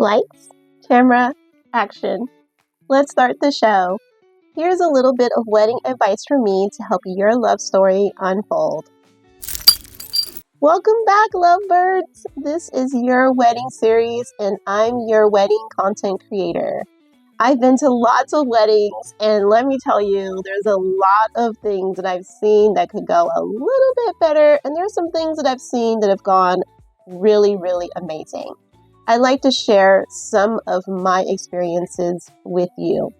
Lights, camera, action. Let's start the show. Here's a little bit of wedding advice from me to help your love story unfold. Welcome back, lovebirds. This is your wedding series, and I'm your wedding content creator. I've been to lots of weddings, and let me tell you, there's a lot of things that I've seen that could go a little bit better, and there's some things that I've seen that have gone really, really amazing. I'd like to share some of my experiences with you.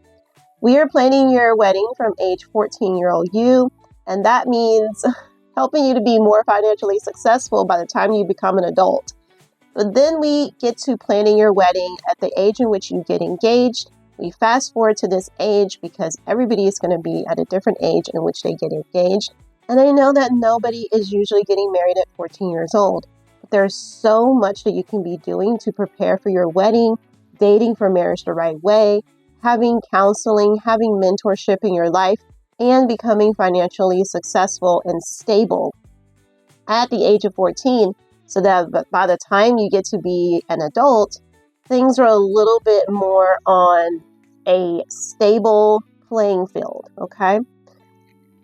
We are planning your wedding from age 14-year-old you, and that means helping you to be more financially successful by the time you become an adult. But then we get to planning your wedding at the age in which you get engaged. We fast forward to this age because everybody is going to be at a different age in which they get engaged. And I know that nobody is usually getting married at 14 years old. There's so much that you can be doing to prepare for your wedding, dating for marriage the right way, having counseling, having mentorship in your life, and becoming financially successful and stable at the age of 14, so that by the time you get to be an adult, things are a little bit more on a stable playing field, okay?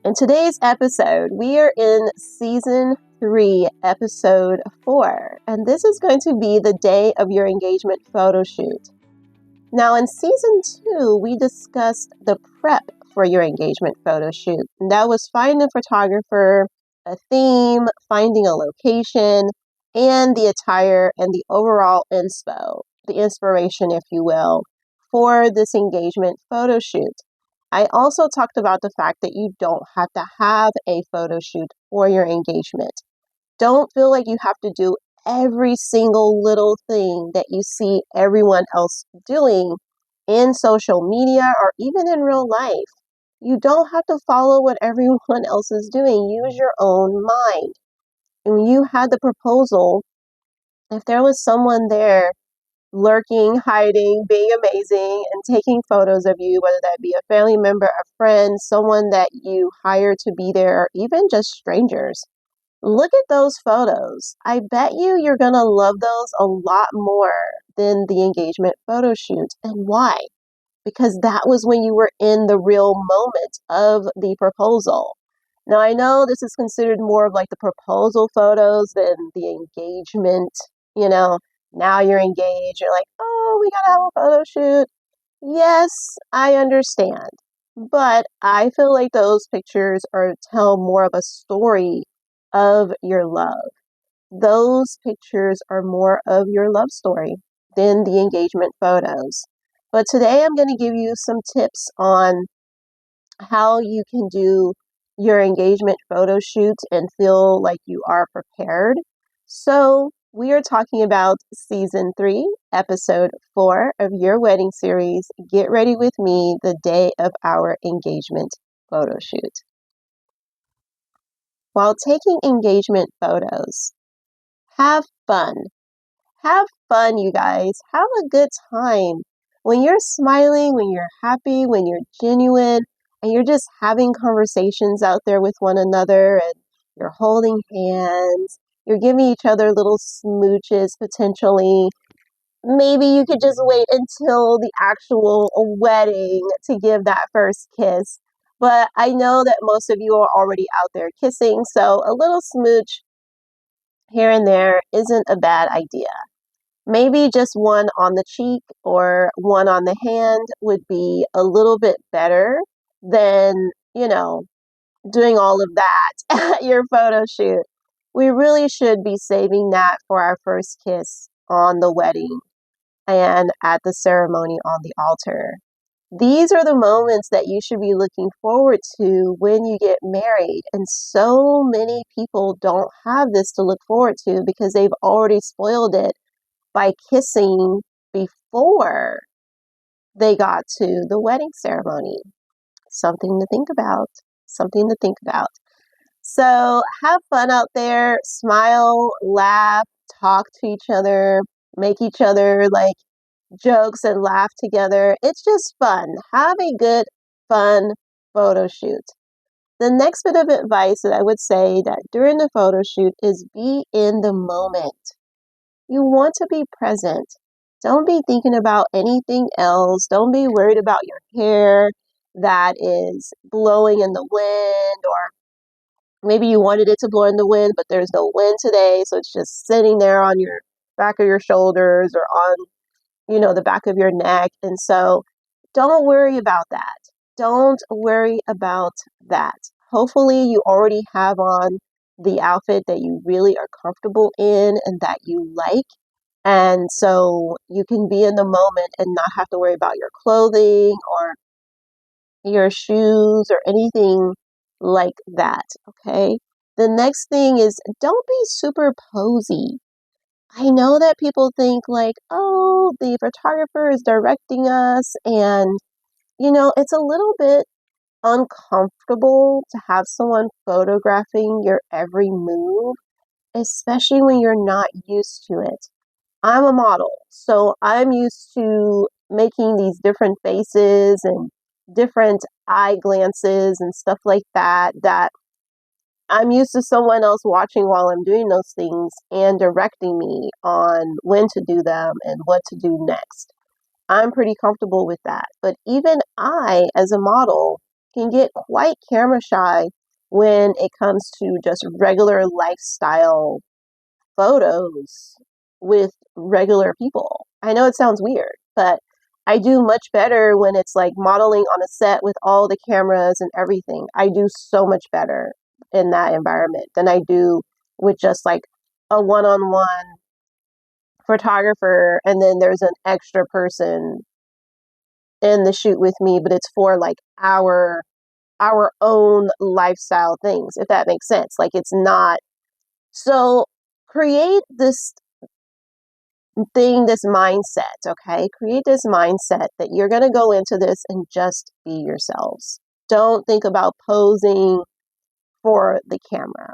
In today's episode, we are in Season 3, Episode 4, and this is going to be the day of your engagement photo shoot. Now, in Season 2, we discussed the prep for your engagement photo shoot. And that was finding a photographer, a theme, finding a location, and the attire and the overall inspo, the inspiration, if you will, for this engagement photo shoot. I also talked about the fact that you don't have to have a photo shoot for your engagement. Don't feel like you have to do every single little thing that you see everyone else doing in social media or even in real life. You don't have to follow what everyone else is doing. Use your own mind. And when you had the proposal, if there was someone there lurking, hiding, being amazing, and taking photos of you, whether that be a family member, a friend, someone that you hired to be there, or even just strangers, look at those photos. I bet you're going to love those a lot more than the engagement photo shoot. And why? Because that was when you were in the real moment of the proposal. Now, I know this is considered more of like the proposal photos than the engagement. Now you're engaged. You're like, oh, we got to have a photo shoot. Yes, I understand. But I feel like those pictures tell more of a story of your love. Those pictures are more of your love story than the engagement photos. But today I'm going to give you some tips on how you can do your engagement photo shoot and feel like you are prepared. So we are talking about Season 3, Episode 4 of your wedding series, Get Ready With Me, the day of our engagement photo shoot. While taking engagement photos, have fun. Have fun, you guys. Have a good time. When you're smiling, when you're happy, when you're genuine, and you're just having conversations out there with one another, and you're holding hands, you're giving each other little smooches potentially. Maybe you could just wait until the actual wedding to give that first kiss. But I know that most of you are already out there kissing, so a little smooch here and there isn't a bad idea. Maybe just one on the cheek or one on the hand would be a little bit better than, doing all of that at your photo shoot. We really should be saving that for our first kiss on the wedding and at the ceremony on the altar. These are the moments that you should be looking forward to when you get married. And so many people don't have this to look forward to because they've already spoiled it by kissing before they got to the wedding ceremony. Something to think about. Something to think about. So have fun out there. Smile, laugh, talk to each other, make each other like jokes and laugh together. It's just fun. Have a good, fun photo shoot. The next bit of advice that I would say that during the photo shoot is be in the moment. You want to be present. Don't be thinking about anything else. Don't be worried about your hair that is blowing in the wind, or maybe you wanted it to blow in the wind, but there's no wind today, so it's just sitting there on your back of your shoulders or on, the back of your neck. And so don't worry about that. Don't worry about that. Hopefully, you already have on the outfit that you really are comfortable in and that you like. And so you can be in the moment and not have to worry about your clothing or your shoes or anything like that. Okay. The next thing is, don't be super posy. I know that people think like, oh, the photographer is directing us, and it's a little bit uncomfortable to have someone photographing your every move, especially when you're not used to it. I'm a model, so I'm used to making these different faces and different eye glances and stuff like that, that I'm used to someone else watching while I'm doing those things and directing me on when to do them and what to do next. I'm pretty comfortable with that. But even I, as a model, can get quite camera shy when it comes to just regular lifestyle photos with regular people. I know it sounds weird, but I do much better when it's like modeling on a set with all the cameras and everything. I do so much better in that environment than I do with just like a one-on-one photographer, and then there's an extra person in the shoot with me, but it's for like our own lifestyle things, if that makes sense. Like, it's not. So create this thing, this mindset, okay? Create this mindset that you're going to go into this and just be yourselves. Don't think about posing for the camera.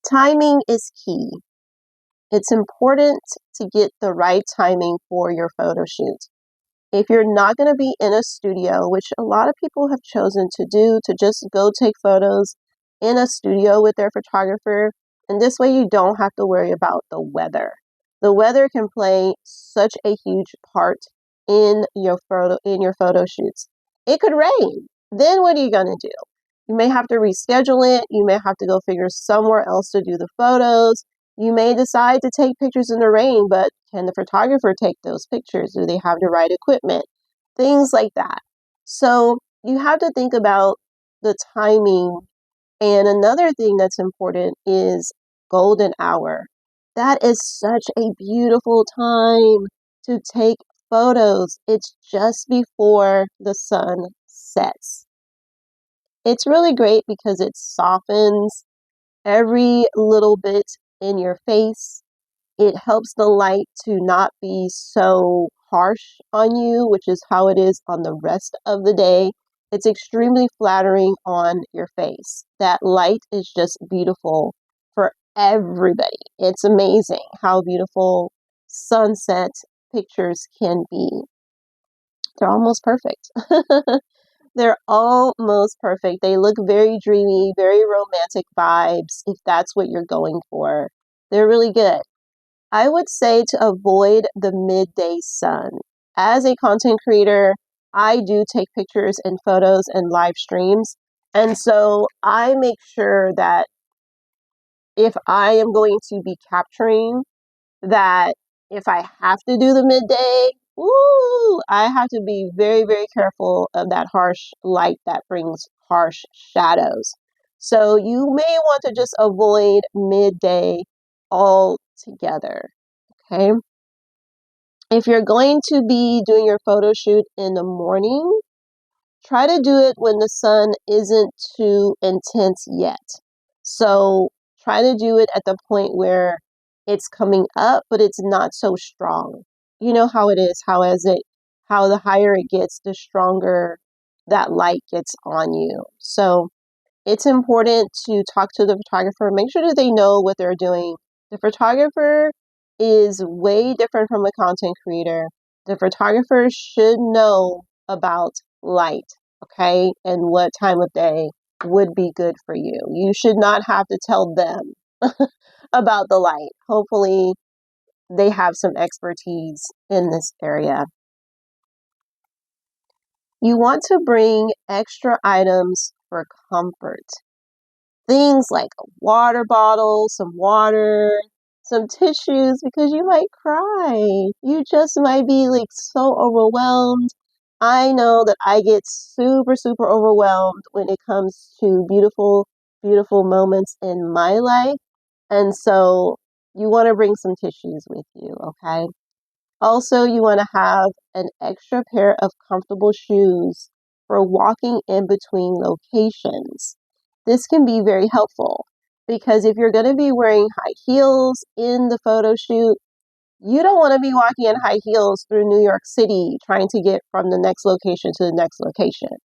Timing is key. It's important to get the right timing for your photo shoot. If you're not going to be in a studio, which a lot of people have chosen to do, to just go take photos in a studio with their photographer, and this way you don't have to worry about the weather. The weather can play such a huge part in your photo shoots. It could rain. Then what are you going to do? You may have to reschedule it. You may have to go figure somewhere else to do the photos. You may decide to take pictures in the rain, but can the photographer take those pictures? Do they have the right equipment? Things like that. So you have to think about the timing. And another thing that's important is golden hour. That is such a beautiful time to take photos. It's just before the sun sets. It's really great because it softens every little bit in your face. It helps the light to not be so harsh on you, which is how it is on the rest of the day. It's extremely flattering on your face. That light is just beautiful for everybody. It's amazing how beautiful sunset pictures can be. They're almost perfect. They're almost perfect. They look very dreamy, very romantic vibes, if that's what you're going for. They're really good. I would say to avoid the midday sun. As a content creator, I do take pictures and photos and live streams. And so I make sure that if I am going to be capturing, that if I have to do the midday, I have to be very, very careful of that harsh light that brings harsh shadows. So you may want to just avoid midday altogether. Okay. If you're going to be doing your photo shoot in the morning, try to do it when the sun isn't too intense yet. So try to do it at the point where it's coming up, but it's not so strong. You know how it is, how the higher it gets, the stronger that light gets on you. So it's important to talk to the photographer, make sure that they know what they're doing. The photographer is way different from a content creator. The photographer should know about light, okay, and what time of day would be good for you. You should not have to tell them about the light. Hopefully they have some expertise in this area. You want to bring extra items for comfort. Things like a water bottle, some water, some tissues, because you might cry. You just might be like so overwhelmed. I know that I get super, super overwhelmed when it comes to beautiful, beautiful moments in my life. And so you want to bring some tissues with you, okay? Also, you want to have an extra pair of comfortable shoes for walking in between locations. This can be very helpful because if you're going to be wearing high heels in the photo shoot, you don't want to be walking in high heels through New York City trying to get from the next location to the next location.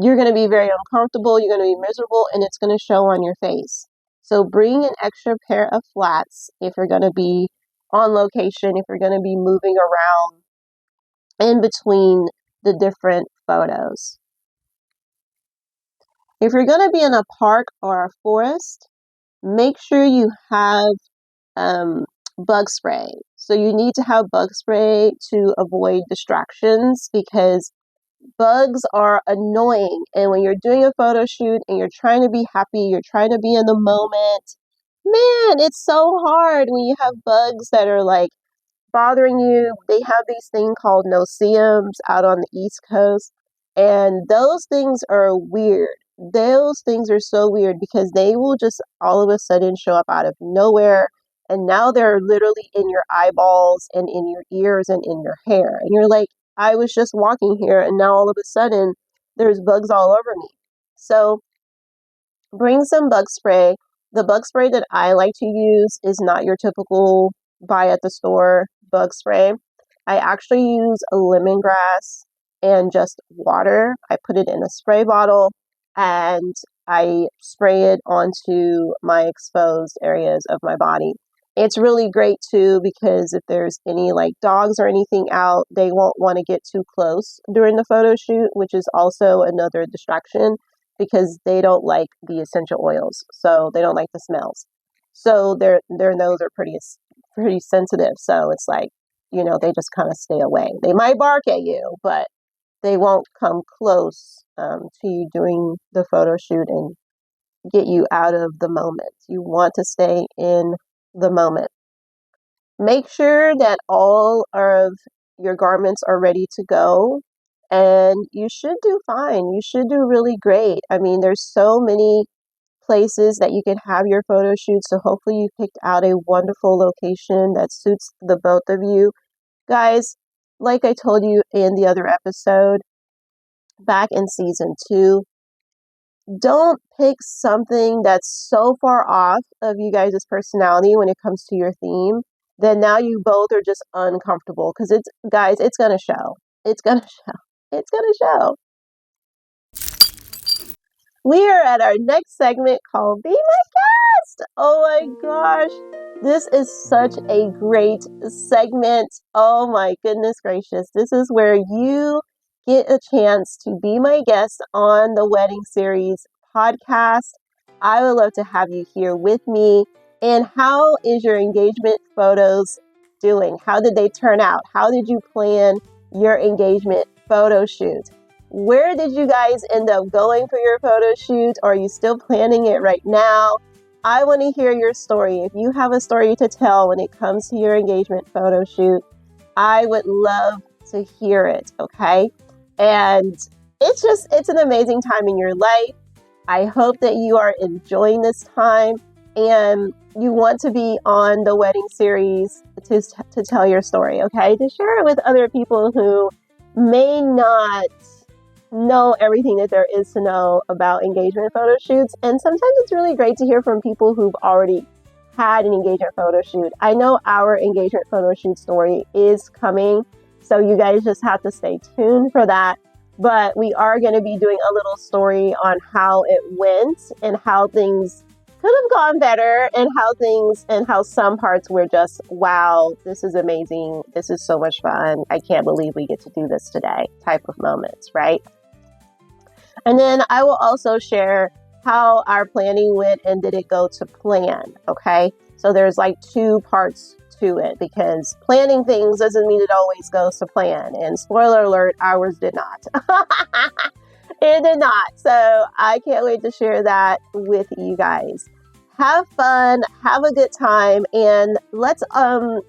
You're going to be very uncomfortable, you're going to be miserable, and it's going to show on your face. So bring an extra pair of flats if you're going to be on location, if you're going to be moving around in between the different photos. If you're going to be in a park or a forest, make sure you have bug spray. So you need to have bug spray to avoid distractions because bugs are annoying. And when you're doing a photo shoot and you're trying to be happy, you're trying to be in the moment, man, it's so hard when you have bugs that are like bothering you. They have these things called no-see-ums out on the East Coast, and those things are weird. Those things are so weird because they will just all of a sudden show up out of nowhere, and now they're literally in your eyeballs and in your ears and in your hair. And you're like, I was just walking here, and now all of a sudden there's bugs all over me. So bring some bug spray. The bug spray that I like to use is not your typical buy at the store bug spray. I actually use a lemongrass and just water. I put it in a spray bottle and I spray it onto my exposed areas of my body. It's really great too because if there's any like dogs or anything out, they won't want to get too close during the photo shoot, which is also another distraction because they don't like the essential oils. So they don't like the smells. So their nose are pretty sensitive. So it's like, you know, they just kind of stay away. They might bark at you, but they won't come close to you doing the photo shoot and get you out of the moment. You want to stay in the moment. Make sure that all of your garments are ready to go, and you should do fine. You should do really great. I mean, there's so many places that you can have your photo shoot, so hopefully you picked out a wonderful location that suits the both of you. Guys, like I told you in the other episode, back in season 2, don't pick something that's so far off of you guys' personality when it comes to your theme. Then now you both are just uncomfortable because guys, it's gonna show. It's gonna show. It's gonna show. We are at our next segment called Be My Guest. Oh my gosh. This is such a great segment. Oh my goodness gracious. This is where you get a chance to be my guest on the Wedding Series podcast. I would love to have you here with me. And how is your engagement photos doing? How did they turn out? How did you plan your engagement photo shoot? Where did you guys end up going for your photo shoot? Or are you still planning it right now? I want to hear your story. If you have a story to tell when it comes to your engagement photo shoot, I would love to hear it, okay? And it's an amazing time in your life. I hope that you are enjoying this time and you want to be on the Wedding Series to tell your story, okay? To share it with other people who may not know everything that there is to know about engagement photo shoots. And sometimes it's really great to hear from people who've already had an engagement photo shoot. I know our engagement photo shoot story is coming, so you guys just have to stay tuned for that. But we are going to be doing a little story on how it went and how things could have gone better and how some parts were just, wow, this is amazing. This is so much fun. I can't believe we get to do this today type of moments, right? And then I will also share how our planning went and did it go to plan, okay? So there's like 2 parts to it, because planning things doesn't mean it always goes to plan. And spoiler alert, ours did not. It did not. So I can't wait to share that with you guys. Have fun, have a good time, and let's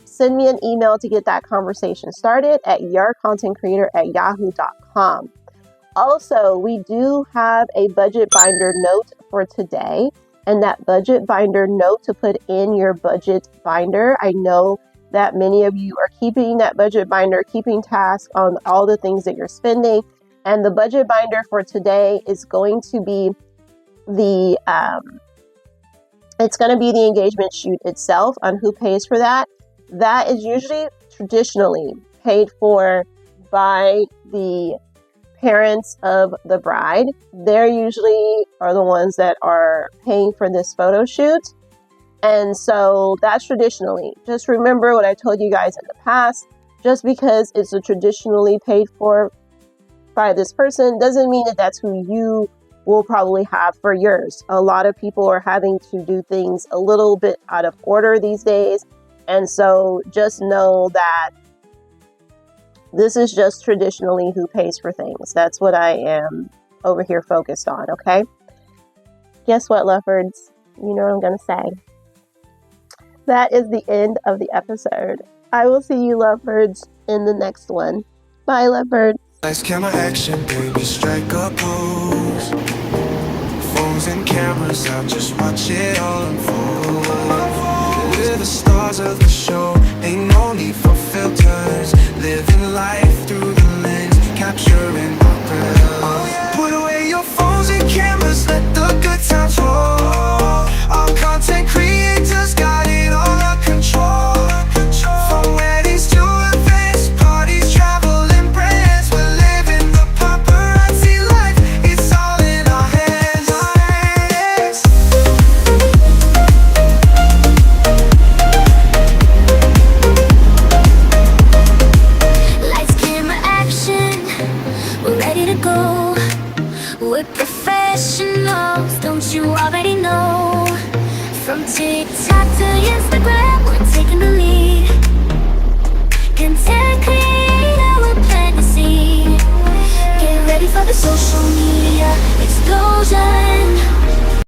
send me an email to get that conversation started at yourcontentcreator@yahoo.com. Also, we do have a budget binder note for today, and that budget binder note to put in your budget binder. I know that many of you are keeping that budget binder, keeping tasks on all the things that you're spending, and the budget binder for today is going to be the it's going to be the engagement shoot itself. On who pays for that. That is usually traditionally paid for by the parents of the bride. They're usually are the ones that are paying for this photo shoot. And so that's traditionally. Just remember what I told you guys in the past. Just because it's a traditionally paid for by this person doesn't mean that that's who you will probably have for yours. A lot of people are having to do things a little bit out of order these days. And so just know that this is just traditionally who pays for things. That's what I am over here focused on, okay? Guess what, lovebirds? You know what I'm going to say. That is the end of the episode. I will see you, lovebirds, in the next one. Bye, lovebirds. Lights, camera, action, baby, strike a pose. Phones and cameras out, just watch it all unfold. We're the stars of the show, ain't no need for filters. Living life through the lens, capturing our breath. Put away your phones and cameras, let the good times roll. Our content creators got it all under control. From weddings to events, parties, travel and brands, we're living the paparazzi life. It's all in our hands. Lights, camera, action, we're ready to go. We're professionals, don't you already know? From TikTok to Instagram,